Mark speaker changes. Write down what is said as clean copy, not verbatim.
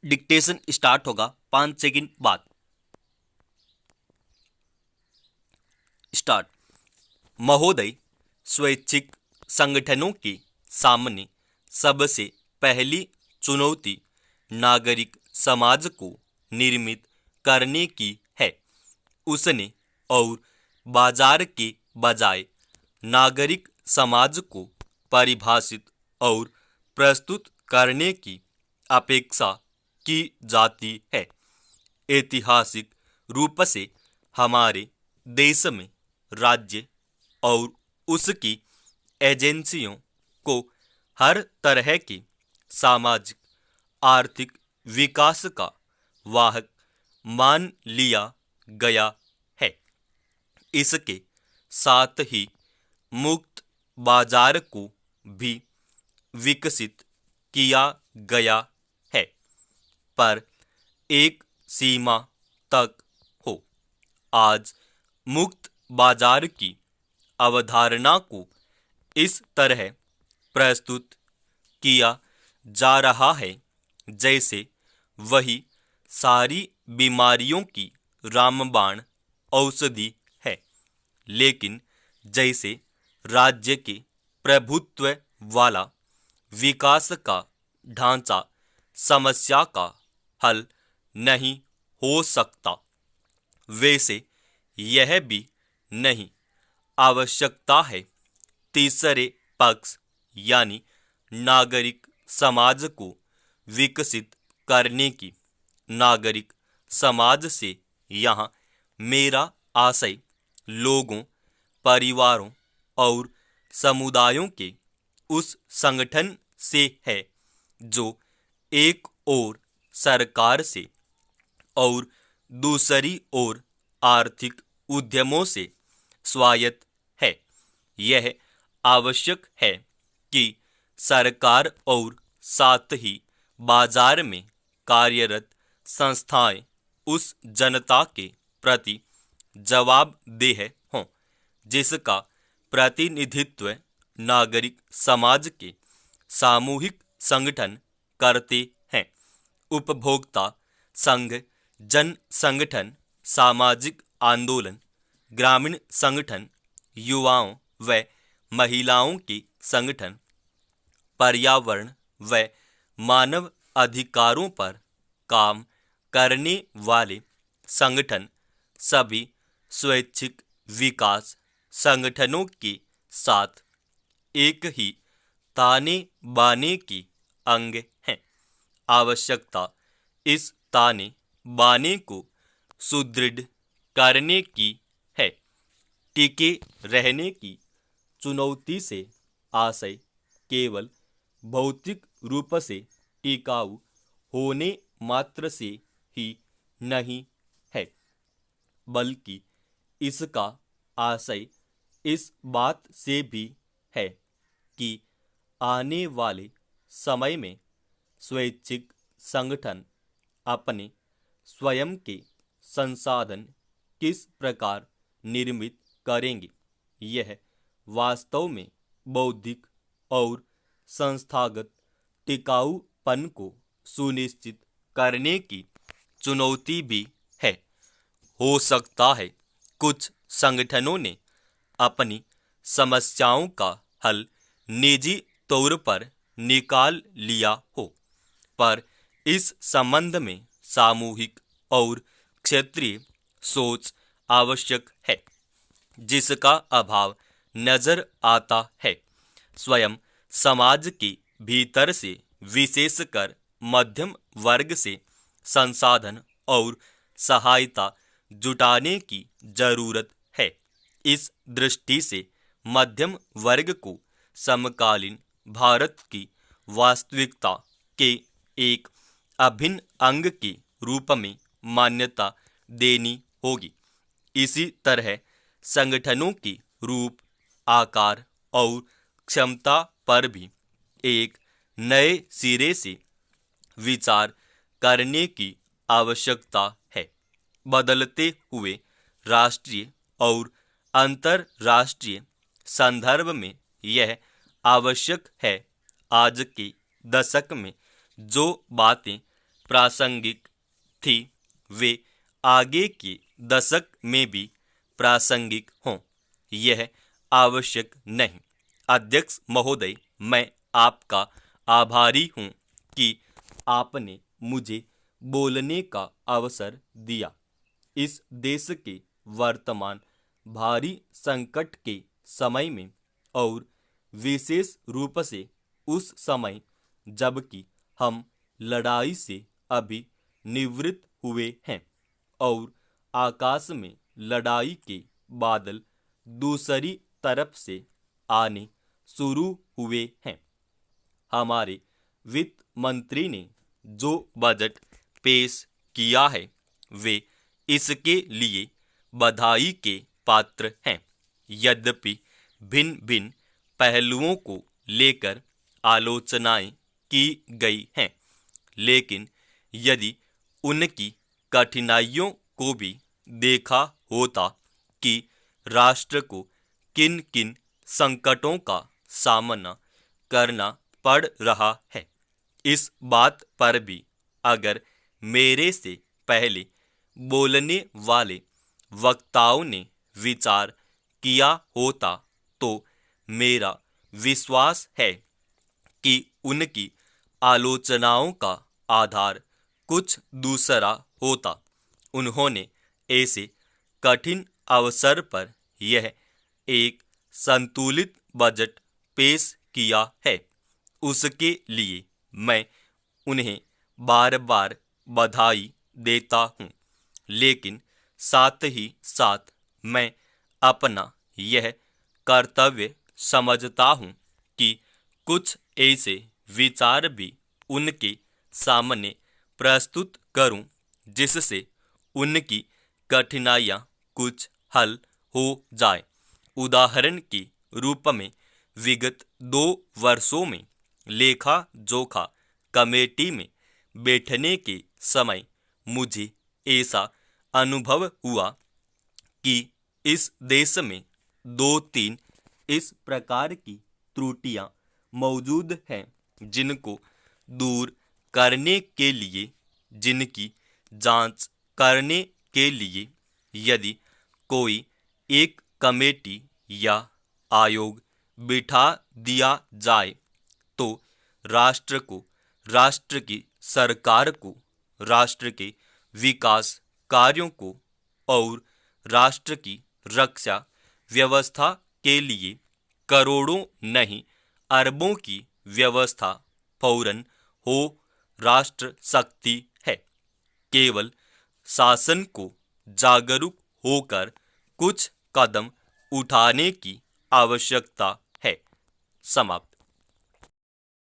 Speaker 1: Dictation start होगा 5 second बाद। Start. महोदय, स्वैच्छिक संगठनों के सामने सबसे पहली चुनौती नागरिक समाज को निर्मित करने की है। उसने और बाजार के बजाय नागरिक समाज को परिभाषित और प्रस्तुत करने की अपेक्षा की जाती है। ऐतिहासिक रूप से हमारे देश में राज्य और उसकी एजेंसियों को हर तरह के सामाजिक आर्थिक विकास का वाहक मान लिया गया है। इसके साथ ही मुक्त बाजार को भी विकसित किया गया है, पर एक सीमा तक हो। आज मुक्त बाजार की अवधारणा को इस तरह प्रस्तुत किया जा रहा है जैसे वही सारी बीमारियों की रामबाण औषधि है, लेकिन जैसे राज्य के प्रभुत्व वाला विकास का ढांचा समस्या का हल नहीं हो सकता, वैसे यह भी नहीं आवश्यकता है। तीसरे पक्ष यानी नागरिक समाज को विकसित करने की। नागरिक समाज से यहाँ मेरा आशय लोगों, परिवारों और समुदायों के उस संगठन से है जो एक ओर सरकार से और दूसरी ओर आर्थिक उद्यमों से स्वायत्त है। यह आवश्यक है कि सरकार और साथ ही बाजार में कार्यरत संस्थाएं उस जनता के प्रति जवाबदेह हों जिसका प्रतिनिधित्व नागरिक समाज के सामूहिक संगठन करते हैं। उपभोक्ता संघ, जन संगठन, सामाजिक आंदोलन, ग्रामीण संगठन, युवाओं व महिलाओं के संगठन, पर्यावरण व मानव अधिकारों पर काम करने वाले संगठन सभी स्वैच्छिक विकास संगठनों के साथ एक ही ताने बाने की अंग हैं। आवश्यकता इस ताने बाने को सुदृढ़ करने की है। टिके रहने की चुनौती से आशय केवल भौतिक रूप से टिकाऊ होने मात्र से ही नहीं है, बल्कि इसका आशय इस बात से भी है कि आने वाले समय में स्वैच्छिक संगठन अपने स्वयं के संसाधन किस प्रकार निर्मित करेंगे। यह वास्तव में बौद्धिक और संस्थागत टिकाऊपन को सुनिश्चित करने की चुनौती भी है। हो सकता है कुछ संगठनों ने अपनी समस्याओं का हल निजी तौर पर निकाल लिया हो, पर इस संबंध में सामूहिक और क्षेत्रीय सोच आवश्यक है, जिसका अभाव नजर आता है। स्वयं समाज के भीतर से विशेषकर मध्यम वर्ग से संसाधन और सहायता जुटाने की जरूरत है। इस दृष्टि से मध्यम वर्ग को समकालीन भारत की वास्तविकता के एक अभिन्न अंग के रूप में मान्यता देनी होगी। इसी तरह संगठनों की रूप, आकार और क्षमता पर भी एक नए सिरे से विचार करने की आवश्यकता है। बदलते हुए राष्ट्रीय और अंतर्राष्ट्रीय संदर्भ में यह आवश्यक है। आज के दशक में जो बातें प्रासंगिक थी वे आगे के दशक में भी प्रासंगिक हों, यह आवश्यक नहीं। अध्यक्ष महोदय, मैं आपका आभारी हूं कि आपने मुझे बोलने का अवसर दिया। इस देश के वर्तमान भारी संकट के समय में और विशेष रूप से उस समय जबकि हम लड़ाई से अभी निवृत्त हुए हैं और आकाश में लड़ाई के बादल दूसरी तरफ से आने शुरू हुए हैं, हमारे वित्त मंत्री ने जो बजट पेश किया है वे इसके लिए बधाई के पात्र हैं। यद्यपि भिन्न भिन्न पहलुओं को लेकर आलोचनाएं की गई हैं, लेकिन यदि उनकी कठिनाइयों को भी देखा होता कि राष्ट्र को किन किन संकटों का सामना करना पड़ रहा है, इस बात पर भी अगर मेरे से पहले बोलने वाले वक्ताओं ने विचार किया होता तो मेरा विश्वास है कि उनकी आलोचनाओं का आधार कुछ दूसरा होता। उन्होंने ऐसे कठिन अवसर पर यह एक संतुलित बजट पेश किया है, उसके लिए मैं उन्हें बार बार बधाई देता हूँ। लेकिन साथ ही साथ मैं अपना यह कर्तव्य समझता हूँ कि कुछ ऐसे विचार भी उनके सामने प्रस्तुत करूँ जिससे उनकी कठिनाइयाँ कुछ हल हो जाए। उदाहरण के रूप में विगत 2 वर्षों में लेखा जोखा कमेटी में बैठने के समय मुझे ऐसा अनुभव हुआ कि इस देश में 2-3 इस प्रकार की त्रुटियां मौजूद हैं जिनको दूर करने के लिए, जिनकी जांच करने के लिए यदि कोई एक कमेटी या आयोग बिठा दिया जाए तो राष्ट्र को, राष्ट्र की सरकार को, राष्ट्र के विकास कार्यों को और राष्ट्र की रक्षा व्यवस्था के लिए करोड़ों नहीं अरबों की व्यवस्था फौरन हो राष्ट्र सकती है। केवल शासन को जागरूक होकर कुछ कदम उठाने की आवश्यकता है। समाप्त।